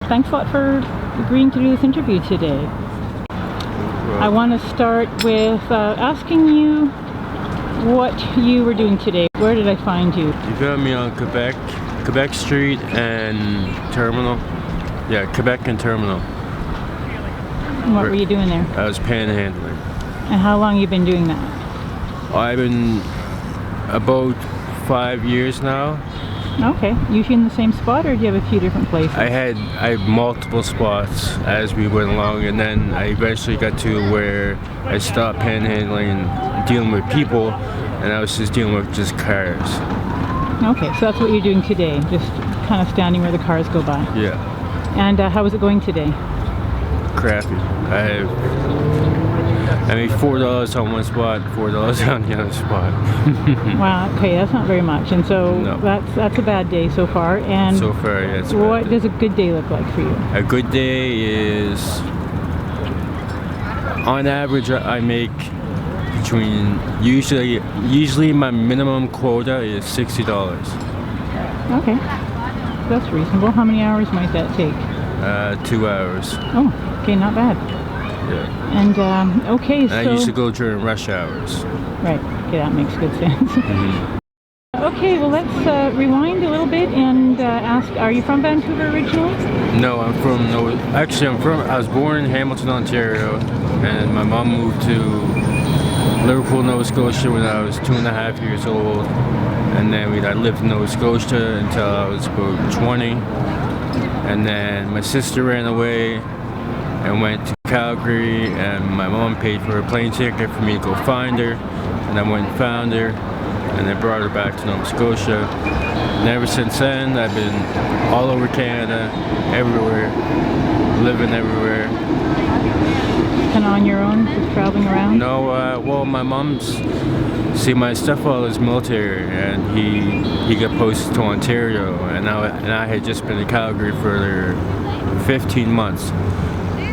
Thanks a lot for agreeing to do this interview today. I want to start with asking you what you were doing today. Where did I find you? You found me on Quebec Street and Terminal. Yeah, Quebec and Terminal. And what were you doing there? I was panhandling. And how long have you been doing that? I've been about 5 years now. Okay. Usually in the same spot, or do you have a few different places? I had multiple spots as we went along, and then I eventually got to where I stopped panhandling and dealing with people, and I was just dealing with just cars. Okay, so that's what you're doing today, just kind of standing where the cars go by. Yeah. And how is it going today? Crappy. I made $4 on one spot, $4 on the other spot. Wow, okay, that's not very much. And so No. that's a bad day so far. And So far, yeah, it's a bad what day. does a good day look like for you? A good day is, on average, I make between, usually my minimum quota is $60. Okay, that's reasonable. How many hours might that take? 2 hours. Oh, okay, not bad. Yeah. And okay, And so I used to go during rush hours. right, okay, that makes good sense. Mm-hmm. Okay, well let's rewind a little bit and ask, are you from Vancouver originally? No, I was born in Hamilton, Ontario, and my mom moved to Liverpool, Nova Scotia when I was 2.5 years old. And then I lived in Nova Scotia until I was about 20. And then my sister ran away and went to Calgary, and my mom paid for a plane ticket for me to go find her. And I went and found her, and I brought her back to Nova Scotia. And ever since then, I've been all over Canada, everywhere, living everywhere. And on your own, just traveling around? No, well, my my stepfather is military, and he got posted to Ontario, and I had just been in Calgary for 15 months.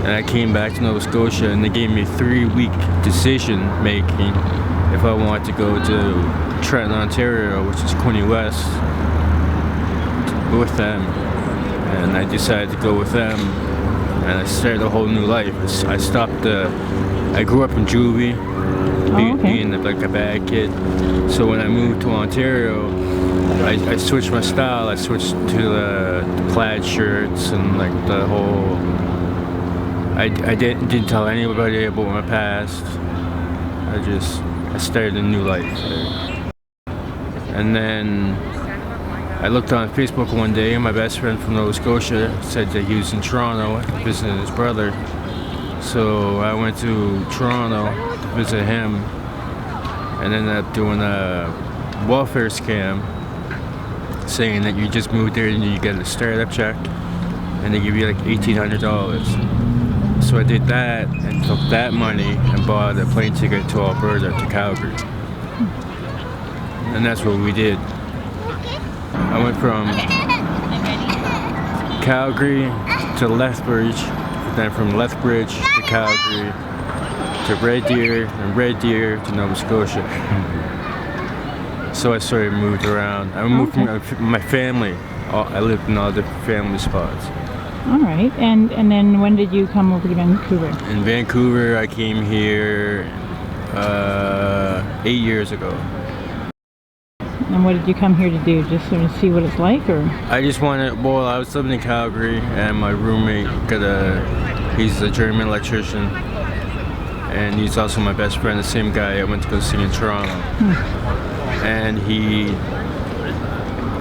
And I came back to Nova Scotia, and they gave me a 3-week decision making if I wanted to go to Trenton, Ontario, which is Quinte West, with them. And I decided to go with them, and I started a whole new life. I grew up in juvie, being like a bad kid. So when I moved to Ontario, I switched my style. I switched to the plaid shirts and like the whole. I didn't tell anybody about my past. I started a new life. And then I looked on Facebook one day, and my best friend from Nova Scotia said that he was in Toronto visiting his brother. So I went to Toronto to visit him, and ended up doing a welfare scam, saying that you just moved there and you get a startup check, and they give you like $1,800. So I did that and took that money and bought a plane ticket to Alberta, to Calgary. And that's what we did. I went from Calgary to Lethbridge, then from Lethbridge to Calgary, to Red Deer, and Red Deer to Nova Scotia. So I sort of moved around. I moved from my family. I lived in all different family spots. All right, and then when did you come over to Vancouver? In Vancouver, I came here 8 years ago. And what did you come here to do? Just sort of see what it's like, or? I just wanted, well, I was living in Calgary, and my roommate he's a German electrician, and he's also my best friend, the same guy I went to go see in Toronto. And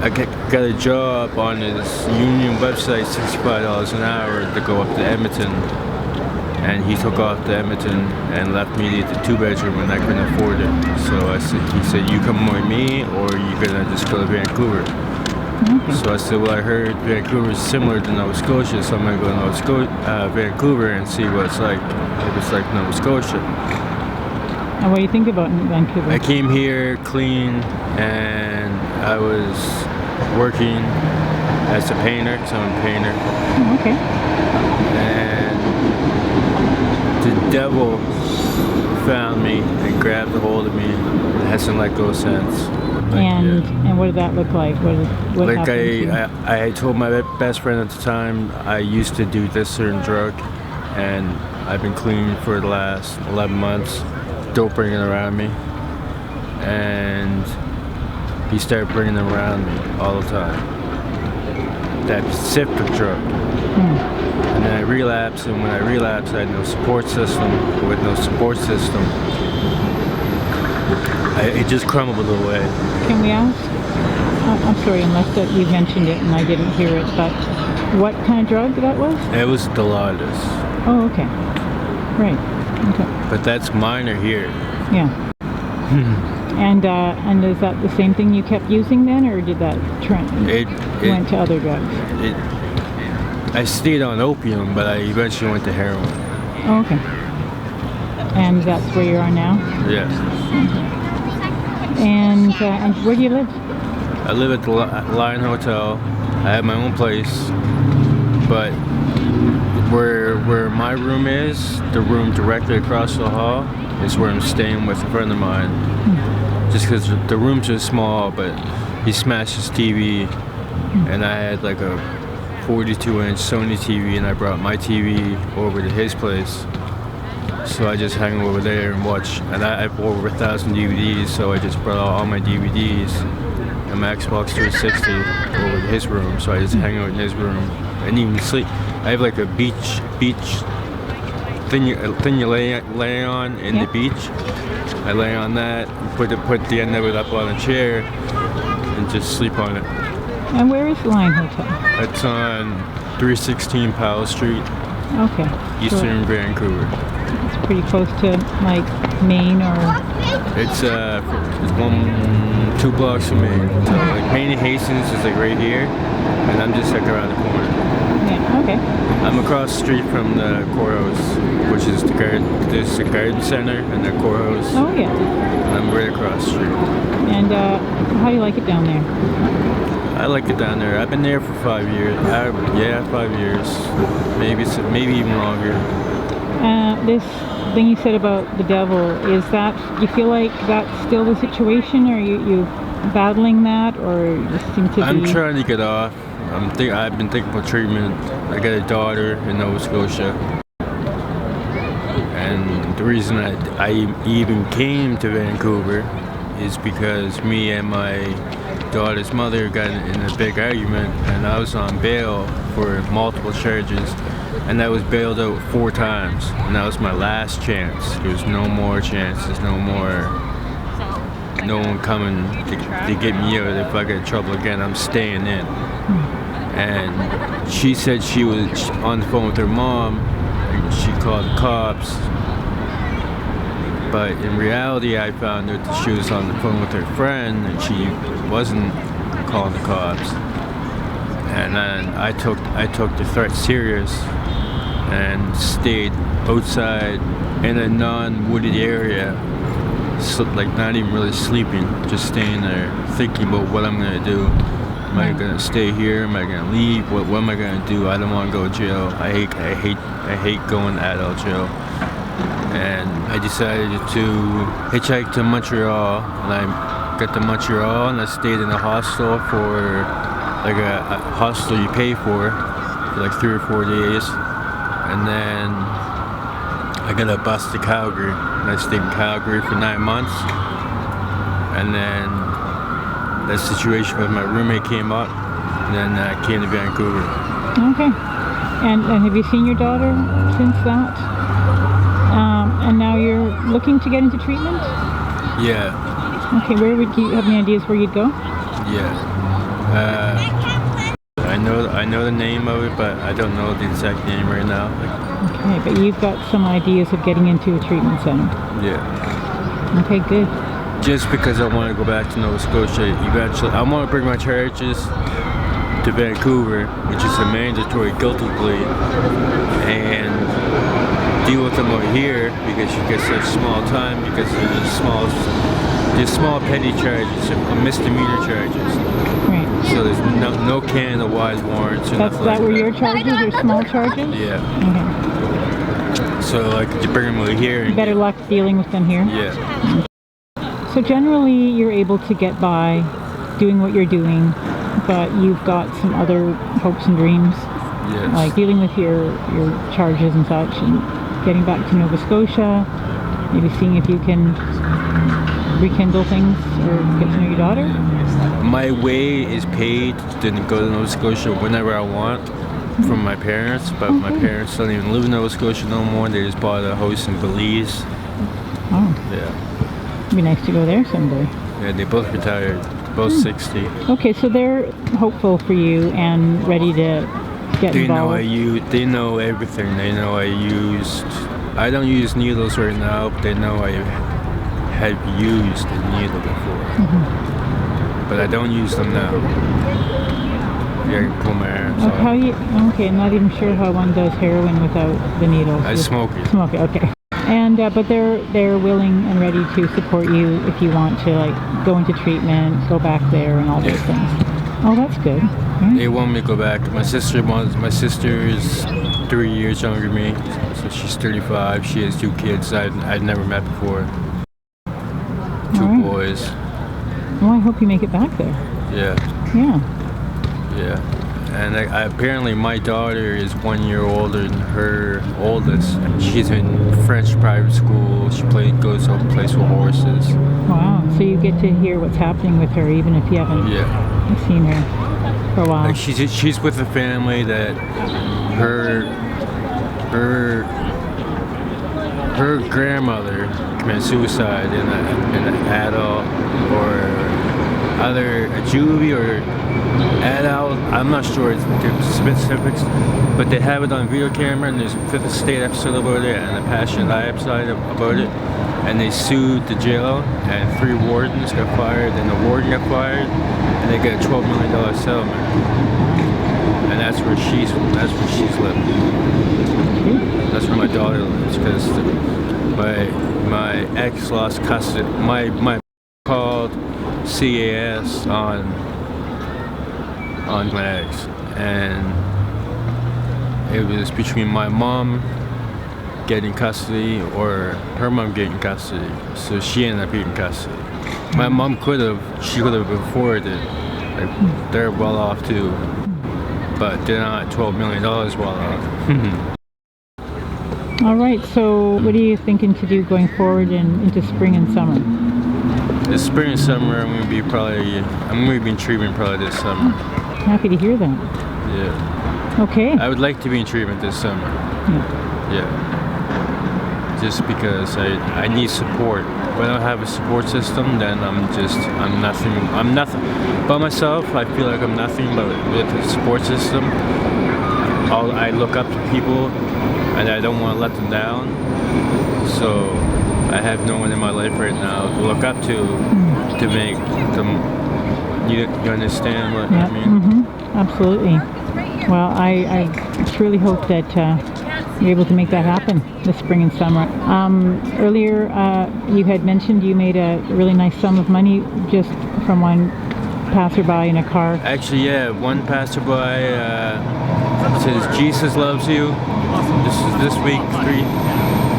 I got a job on his union website, $65 an hour to go up to Edmonton. And he took off to Edmonton and left me the 2-bedroom, and I couldn't afford it. So he said, you come with me, or you're gonna just go to Vancouver. So I said, well, I heard Vancouver is similar to Nova Scotia, so I'm gonna go to Vancouver and see what it's like, if it's like Nova Scotia. And what do you think about Vancouver? I came here clean, and I was working as a painter, so I'm a painter. Okay. And the devil found me and grabbed a hold of me. It hasn't let go since. And what did that look like? What like happened to you? I told my best friend at the time I used to do this certain drug, and I've been clean for the last 11 months. Don't bring it around me. And he started bringing them around me all the time. That specific drug. And then I relapsed, and when I relapsed, I had no support system. With no support system, it just crumbled away. Can we ask? I'm sorry, unless that you mentioned it and I didn't hear it, but what kind of drug that was? It was Dilaudid. Oh, okay. Right. Okay. But that's minor here. Yeah. And is that the same thing you kept using then, or did that went to other drugs? I stayed on opium, but I eventually went to heroin. Oh, okay. And that's where you are now? Yes. Okay. And where do you live? I live at the Lion Hotel. I have my own place, but where my room is, the room directly across the hall, is where I'm staying with a friend of mine. Just because the rooms are small, but he smashed his TV, and I had like a 42-inch Sony TV, and I brought my TV over to his place. So I just hang over there and watch. And I have over 1,000 DVDs, so I just brought all my DVDs and my Xbox 360 over to his room. So I just hang out in his room and even sleep. I have like a beach thing you lay on in the beach. I lay on that and put the end of it up on a chair and just sleep on it. And where is the Lion Hotel? It's on 316 Powell Street. Okay. Eastern Vancouver. It's pretty close to like Maine, or? It's 2 blocks from Maine. So, like Maine and Hastings is like right here, and I'm just like around the corner. Yeah. Okay. I'm across the street from the courthouse, which is the garden center and the courthouse. Oh yeah. And I'm right across the street. And how do you like it down there? I like it down there. I've been there for 5 years. 5 years. Maybe even longer. This thing you said about the devil, do you feel like that's still the situation? Or are you battling that, or you seem to be... I'm trying to get off. I've been thinking about treatment. I got a daughter in Nova Scotia. And the reason I even came to Vancouver is because me and my daughter's mother got in a big argument, and I was on bail for multiple charges, and I was bailed out 4 times, and that was my last chance. There's no more chances, no one coming to get me out. If I get in trouble again, I'm staying in. And she said she was on the phone with her mom, and she called the cops. But in reality, I found out that she was on the phone with her friend, and she wasn't calling the cops. And then I took the threat serious and stayed outside in a non-wooded area, like not even really sleeping, just staying there, thinking about what I'm gonna do. Am I gonna stay here? Am I gonna leave? What am I gonna do? I don't want to go to jail. I hate going to adult jail. And I decided to hitchhike to Montreal, and I got to Montreal, and I stayed in a hostel for like a hostel you pay for like 3 or 4 days, and then I got a bus to Calgary, and I stayed in Calgary for 9 months, and then that situation with my roommate came up, and then I came to Vancouver. Okay. And have you seen your daughter since that? And now you're looking to get into treatment? Yeah. Okay, where would you have any ideas where you'd go? Yeah. I know the name of it, but I don't know the exact name right now. Okay, but you've got some ideas of getting into a treatment center. Yeah. Okay, good. Just because I want to go back to Nova Scotia eventually. I want to bring my charges to Vancouver, which is a mandatory guilty plea, and deal with them over here because you get such small time because there's small petty charges, misdemeanor charges. Right. So there's no Canada-wide warrants or nothing That like were that. your charges or small charges? Yeah. Okay. So like, you bring them over here. And Better luck dealing with them here? Yeah. So generally you're able to get by doing what you're doing, but you've got some other hopes and dreams? Yes. Like dealing with your charges and such, and getting back to Nova Scotia, maybe seeing if you can rekindle things or get to know your daughter? My way is paid to go to Nova Scotia whenever I want from my parents, but my parents don't even live in Nova Scotia no more. They just bought a house in Belize. Oh. Yeah. It'd be nice to go there someday. Yeah, they both retired, both 60. Okay, so they're hopeful for you and ready to get involved. They know everything. They know I don't use needles right now, but they know I have used a needle before. But I don't use them now. Yeah, I can pull my arms off. Okay, I'm not even sure how one does heroin without the needles. I smoke it. Smoke it, okay. And but they're willing and ready to support you if you want to, like, go into treatment, go back there, and all those things. Oh, that's good. Right. They want me to go back. My sister is 3 years younger than me, so she's 35. She has 2 kids I'd never met before. 2 boys. Well, I hope you make it back there. Yeah. Yeah. Yeah. And apparently my daughter is 1 year older than her oldest. She's in French private school. She goes to plays with horses. Wow. So you get to hear what's happening with her even if you haven't seen her for a while. Like she's with a family that her grandmother committed suicide in an adult or either a juvie or adult. I'm not sure the specifics, but they have it on video camera, and there's a Fifth Estate episode about it and a Passion Eye episode about it. And they sued the jail, and 3 wardens got fired, and the warden got fired, and they got a $12 million settlement. And that's where she's living. That's where my daughter lives, because my ex lost custody. My called CAS on my ex, and it was between my mom getting custody or her mom getting custody, so she ended up getting custody. My mom could have afforded it, like, they're well off too, but they're not $12 million well off. All right, so what are you thinking to do going forward and into spring and summer? This spring and summer, I'm gonna be in treatment probably this summer. Happy to hear that. Yeah. Okay. I would like to be in treatment this summer. Yeah. Just because I need support. If I don't have a support system, then I'm nothing. I'm nothing by myself. I feel like I'm nothing, but with a support system, I look up to people, and I don't want to let them down. So I have no one in my life right now to look up to make them. You understand what I mean? Mm-hmm. Absolutely. Well, I truly hope that you're able to make that happen this spring and summer. Earlier, you had mentioned you made a really nice sum of money just from one passerby in a car. Actually, yeah, one passerby says Jesus loves you. This week,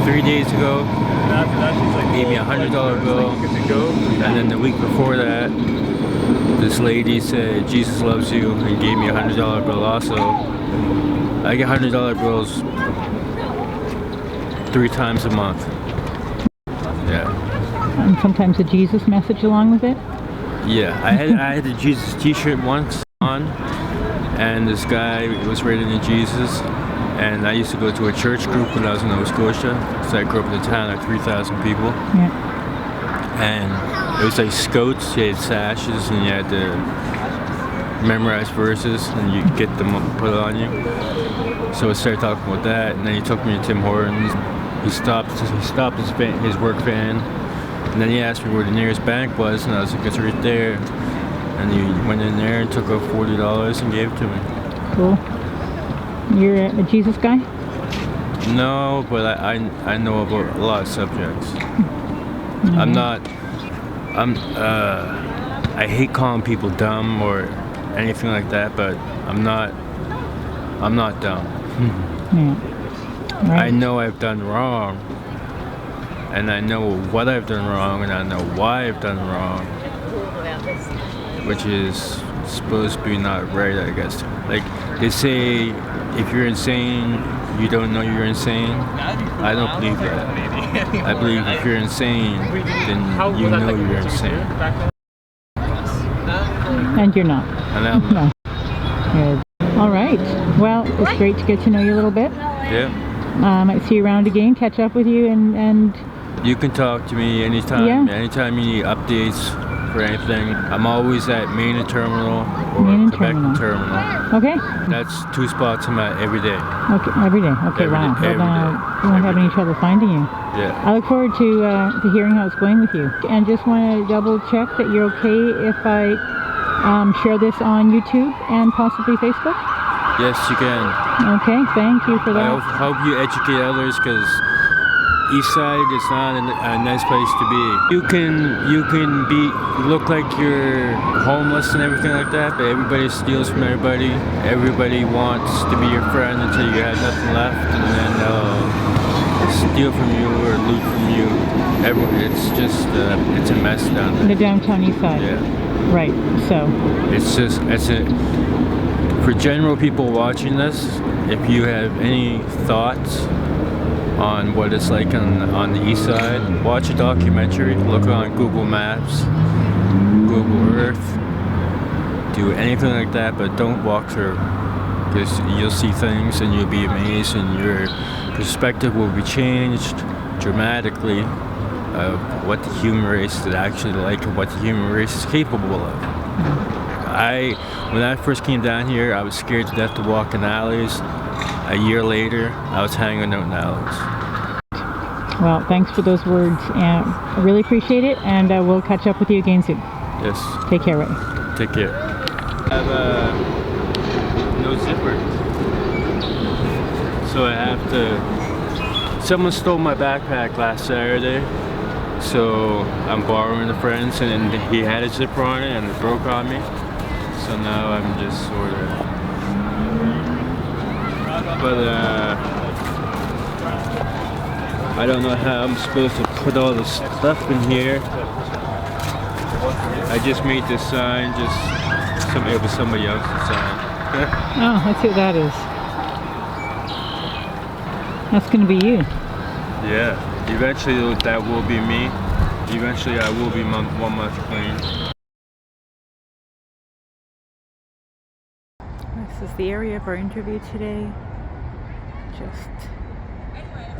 three days ago, gave me $100 bill, and then the week before that, this lady said Jesus loves you and gave me $100 bill also. I get $100 bills 3 times a month. Yeah. And sometimes a Jesus message along with it? Yeah, I had the Jesus t-shirt once on, and this guy was writing in Jesus, and I used to go to a church group when I was in Nova Scotia, so I grew up in a town of 3,000 people. Yeah. And it was like scouts. You had sashes, and you had to memorize verses, and you get them put on you. So I started talking about that, and then he took me to Tim Hortons. He stopped his work van, and then he asked me where the nearest bank was, and I was like, it's right there. And he went in there and took out $40 and gave it to me. Cool. You're a Jesus guy? No, but I know about a lot of subjects. I hate calling people dumb or anything like that, but I'm not dumb. Yeah. I know I've done wrong, and I know what I've done wrong, and I know why I've done wrong, which is supposed to be not right, I guess. Like they say, if you're insane, you don't know you're insane. I don't believe that. I believe if you're insane, then you know you're insane. And you're not. And I'm not. Good. All right. Well, it's great to get to know you a little bit. Yeah. I might see you around again, catch up with you, and You can talk to me anytime. Yeah. Anytime you need updates for anything. I'm always at Main and Terminal or Main and Quebec Terminal. and Terminal. okay. That's 2 spots I'm at every day. Okay, every day. Okay, Every wow. day, every Well, day, we won't have every any day. trouble finding you. Yeah. I look forward to hearing how it's going with you. And just want to double check that you're okay if I share this on YouTube and possibly Facebook? Yes, you can. Okay, thank you for I that. hope you educate others, because Eastside is not a nice place to be. You can look like you're homeless and everything like that, but everybody steals from everybody. Everybody wants to be your friend until you have nothing left, and then they'll steal from you or loot from you. It's just it's a mess down there. The downtown Eastside. Yeah. Right. So. For general people watching this, if you have any thoughts on what it's like on the east side, watch a documentary, look on Google Maps, Google Earth, do anything like that, but don't walk through, because you'll see things and you'll be amazed, and your perspective will be changed dramatically of what the human race is actually like and what the human race is capable of. When I first came down here, I was scared to death to walk in alleys. A year later, I was hanging out in alleys. Well, thanks for those words. I really appreciate it, and we'll catch up with you again soon. Yes. Take care, Ray. Take care. I have no zipper. So I have to... Someone stole my backpack last Saturday. So I'm borrowing a friend's, and he had a zipper on it and it broke on me. So now I'm just sort of... But I don't know how I'm supposed to put all this stuff in here. I just made this sign, it was somebody else's sign. Oh, let's see what that is. That's going to be you. Yeah, eventually that will be me. Eventually I will be 1 month clean. This is the area of our interview today. Just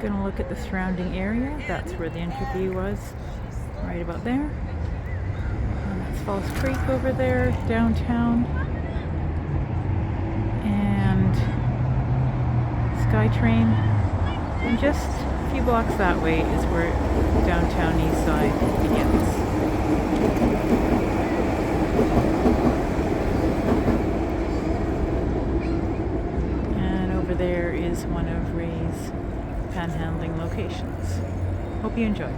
gonna look at the surrounding area. That's where the interview was, right about there. And that's Falls Creek over there, downtown. And SkyTrain. And just a few blocks that way is where downtown Eastside begins. There is one of Ray's panhandling locations. Hope you enjoyed.